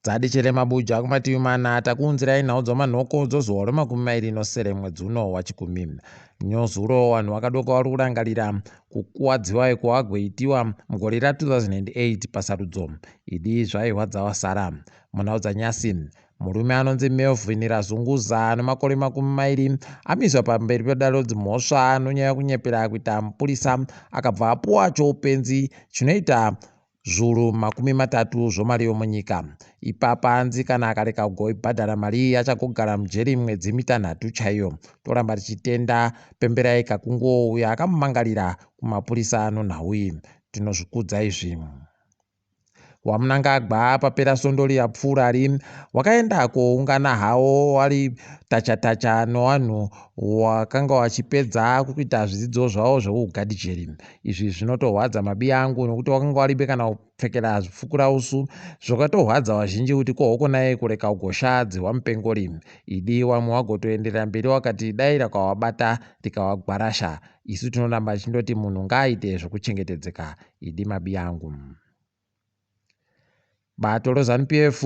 dzadichere mabuja kumativi mana takuunzirai nhau dzomanhoko dzozuva romakumi nosere mwedzi uno wachikumi. Nyozuro vanhu vakadoka vari kurangarira kukuwadziwa kwavagoitiwa mugore ra2008 pasarudzo. Idi zvaihwadza wasara munhau dzanyasi. Murume anonzi Melvin Razunguza anomakore 20 amiswa pamberi pedarodzi mhosva nonyaya yekunyepera kuita mupurisa akabva apuwa choupenzi chinoita zviuru 30 zvomari yomunyika. Ipapa nzikana akareka kugoibhadhara mari achagogara mujeri mwedzi 6 chaiyo. Toramba tichitenda pemberai kakungo uyo akamumangarira kumapurisa anonhauyi. Tinozvikudza izvi. Wamunangagwa papera sondori yapfuurari wakaenda koungana hawo wari tacha nevanhu wakanga wachipedza kuita zvidzidzo zvavo zveugadhijeri. Izvi zvinotohwadza mabi angu nokuti wakanga waribe kana kupfekera zvifukirausu zvokatohwadza vazhinji kuti kohokonai kureka ugosha dzihwa mupengori. Idi wamwe wagotoenderera mberi wakati dai rakawabata rikawagwarasha. Isu tinoramba chindoti munhu ngaaite zvokuchengetedzeka. Idi mabi angu. Bato reZanu PF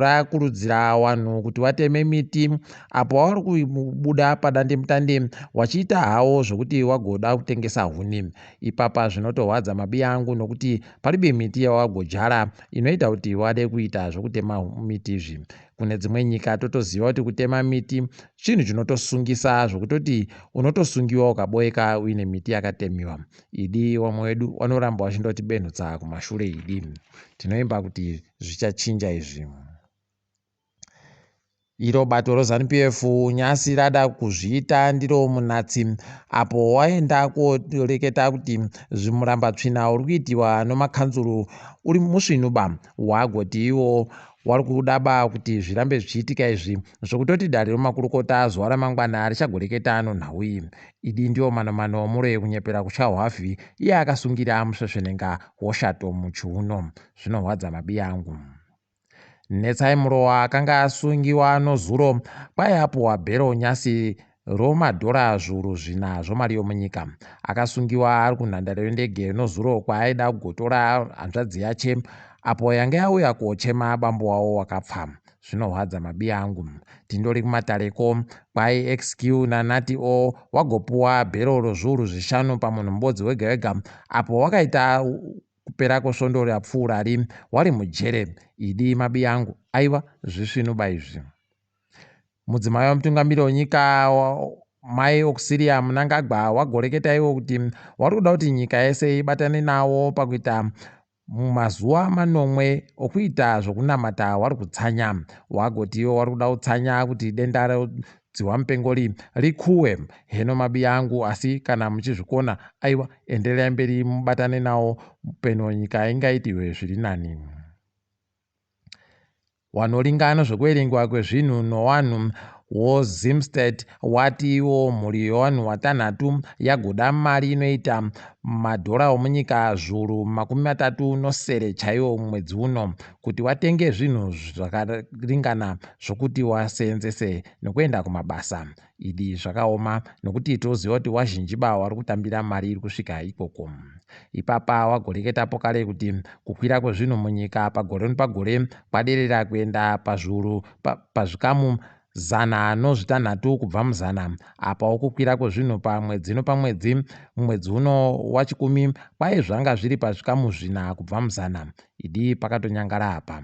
rakurudzira vanhu kuti vateme miti apo vari kubuda padandemutande vachiita hawo zvokuti wagoda kutengesa huni. Ipapa zvinotohwadza mabi angu nokuti paribe miti yawagojara inoita kuti wade kuita zvokutema miti izvi. Kune dzimwe nyika totoziva kuti kutema miti chinhu chinotosungisa zvokutoti unotosungiwa ukaboeka uine miti yakatemiwa. Idi wamwe wedu wanoramba wachindotibenhutsa kumashure. Idi tinoimba kuti zvichachinja izvi. Iro bato reZanu PF nyasi rada kuzviita ndiro munatsi apo waenda koreketa kuti murambatsvina uri kuitiwa nomakanzuru uri musvinuba wagoti iwo wari kudaba kuti zvirambe zvichiitika izvi zvokutoti dare remakurukota zuva ramangwana richagoreketa anonhauyi. Idi ndiwo manomano mure kunyepera kuchahwavhi iye akasungira musvesvenenga woshato muchiuno. Zvinohwadza mabi angu. Netsai murowa akanga asungiwa nozuro kwaiapuwa bhero nyasi romadhora zviuru 4 zvomari yomunyika. Akasungiwa ari kunhandare yendege nozuro kwaaida kugotora hanzvadzi yache apo yange yauya kochema bambo wavo wakapfa. Zvinohwadza mabi angu. Tindori kumatareko kwai XQ naNati O wagopuwa bhero rozviuru 5 pamunhu mubodzi wega wega apo wakaita kupera kwesondoro yapfuurari wari mujere. Idi mabi angu. Aiwa zvisvinuba izvi. Mudzimai wamutungamiri wenyika Mai Auxilia Munangagwa wagoreketa iwo kuti wari kuda kuti nyika yese ibatane nawo pakuita mumazuva 9 okuita zvokunamata wari kutsanya. Wagoti iwo wari kuda kutsanya kuti denda redzihwa mupengori rikuwe. Heno mabi angu, asi kana muchizvikona aiwa endererai mberi mubatane nawo peno nyika ingaitirwe zviri nani. Wanoringana zvekuverengwa kwezvinhu nowanhu woZimstead wati iwo mhuri yevanhu 6 yagoda mari inoita madhora omunyika zviuru 30 chaiwo mwedzi uno kuti watenge zvinhu zvakaringana zvokuti waseenzese nekuenda kumabasa. Idi zvakaoma nokuti toziva kuti wazhinjiba wari kutambira mari iri kusvika ikoko. Ipapa wagoreketapo kare kuti kukwira kwezvinhu munyika pagore nepagore kwaderera kuenda pazvikamu 106 kubva mu100 apa wokukwira kwezvinhu pamwedzi nopamwedzi. Mwedzi uno wachikumi kwai zvanga zviri pazvikamu 4 kubva mu100. Idi pakatonyangara apa.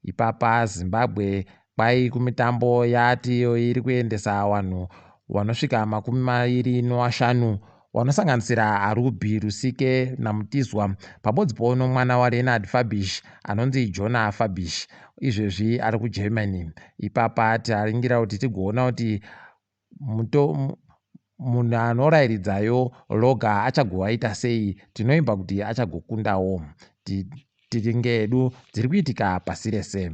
Ipapa Zimbabwe kwai kumitambo yati iri kuendesa vanhu vanosvika 25 wanosanganisira Arubi Rusike naMutizwa pabodzi pono mwana waRenard Fabish anonzi Jonah Fabish. Izvezvi ari kuGermany. Ipapa taringira kuti tigoona kuti munhu anorayiridzayo Loga achagowaita sei. Tinoimba kuti achagokundawo. Tiringedu dziri kuitika pasi rese.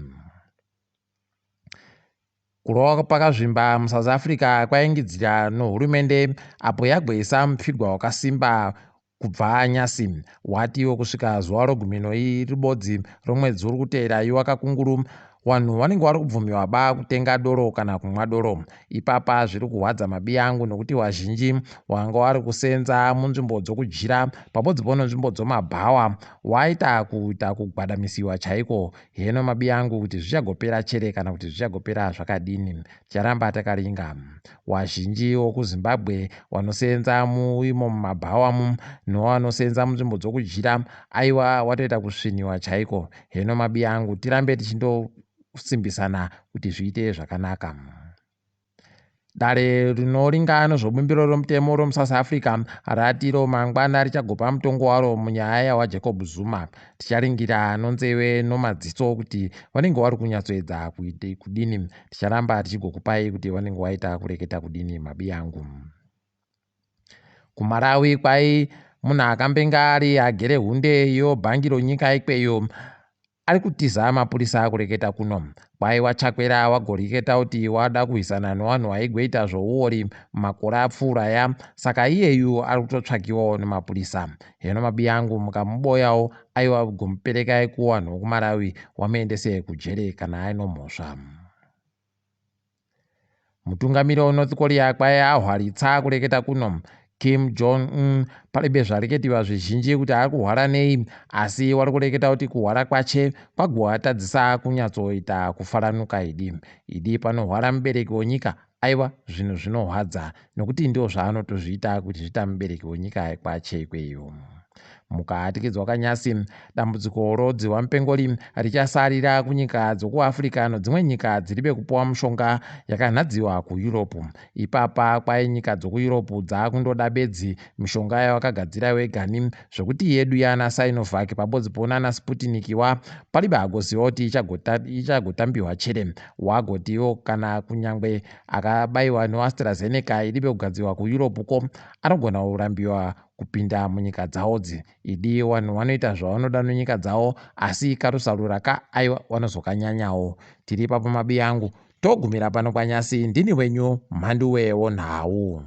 Kurova pakazvimba muSouth Africa kwaingidzira nohurumende apo yagoisa mupfigwa wakasimba kubva nyasi. Watiwo kusvika zuva rogumino ribodzi romwedzi uri kuteera iwo akakunguru Vanhu vanenge vari kubvumiwa ba kutenga doro kana kumwa doro. Ipapa zviri kurwadza mabi angu nokuti vazhinji vanga vari kusenza munzvimbo dzokudyira pabodzi pono nzvimbo dzomabhawa waita kuita kugwadamisiwa chaiko. Heno mabi angu kuti zvichagopera chere kana kuti zvichagopera zvakadini, ticharamba takaringa. Vazhinji wokuZimbabwe vanosenza muimo mumabhawa nevanosenza munzvimbo dzokudyira aiwa watoita kusviniwa chaiko. Heno mabi angu tirambe tichindosimbisana kuti zviite zvakanaka. Dare rinoringa nezvobumbiro romutemo romuSouth Africa ratiro mangwana richagopa mutongo waro munyaya yaJacob Zuma. Ticharingira nonzeve nomadziso kuti vanenge vari kunyatsoedza kuite kudini. Ticharamba tichigokupai kuti vanenge vaita kureketa kudini mabi angu. kuMalawi kwai munhu akambenga ari agere hunde yobhangi ronyika ikweyo ari kutiza mapurisa kureketa kuno. Kwai wachakwera wagoreketa kuti wada kuisana nevanhu vaigweita zvouori makore apfuuraya, saka iyeyu ari kutotsvakiwawo nemapurisa. Heno mabi angu mukamuboyawo aiwa gomuperekai kuvanhu vokuMalawi wamuendese kujere kana aino mhosva. Mutungamiri weNorth Korea kwai ahwaritsa kureketa kuno. Kim Jong-un palibe zvareketiwa zvizhinji kuti ari kuhwara nei, asi wari kureketa kuti kuhwara kwache kwagoatadzisa kunyatsoita kufaranuka idi panohwara mubereki wenyika. Aiwa zvinhu zvinohwadza nokuti ndio zvaanotozviita kuti zviita mubereki wenyika kwache ikweyo. Mukatikidzwa kanyasi dambudziko rodziwa mupengori richasarira kunyika dzokuAfrica nedzimwe nyika dziribe kupuwa mushonga yakanhadziwa kuEurope. Ipapa kwai nyika dzokuEurope dzakundoda bedzi mishonga yavakagadzira wegani zvokuti yedu yana Sinovac pabodzi pona na Sputnik palibe agoziva kuti ichagotambiwa chere. Wagotiwo kana kunyangwe akabayiwa neAstraZeneca iribe kugadzirwa kuEurope ko anogona kurambiwa kupinda munyika dzawodzi. Idi vanhu vanoita zvavanoda nenyika dzavo, asi karusarura aiwa vanozokanyanyawo. Tiri ipapo mabi angu togumira pano kwanyasi. Ndini wenyu Mhanduwe WeNhau.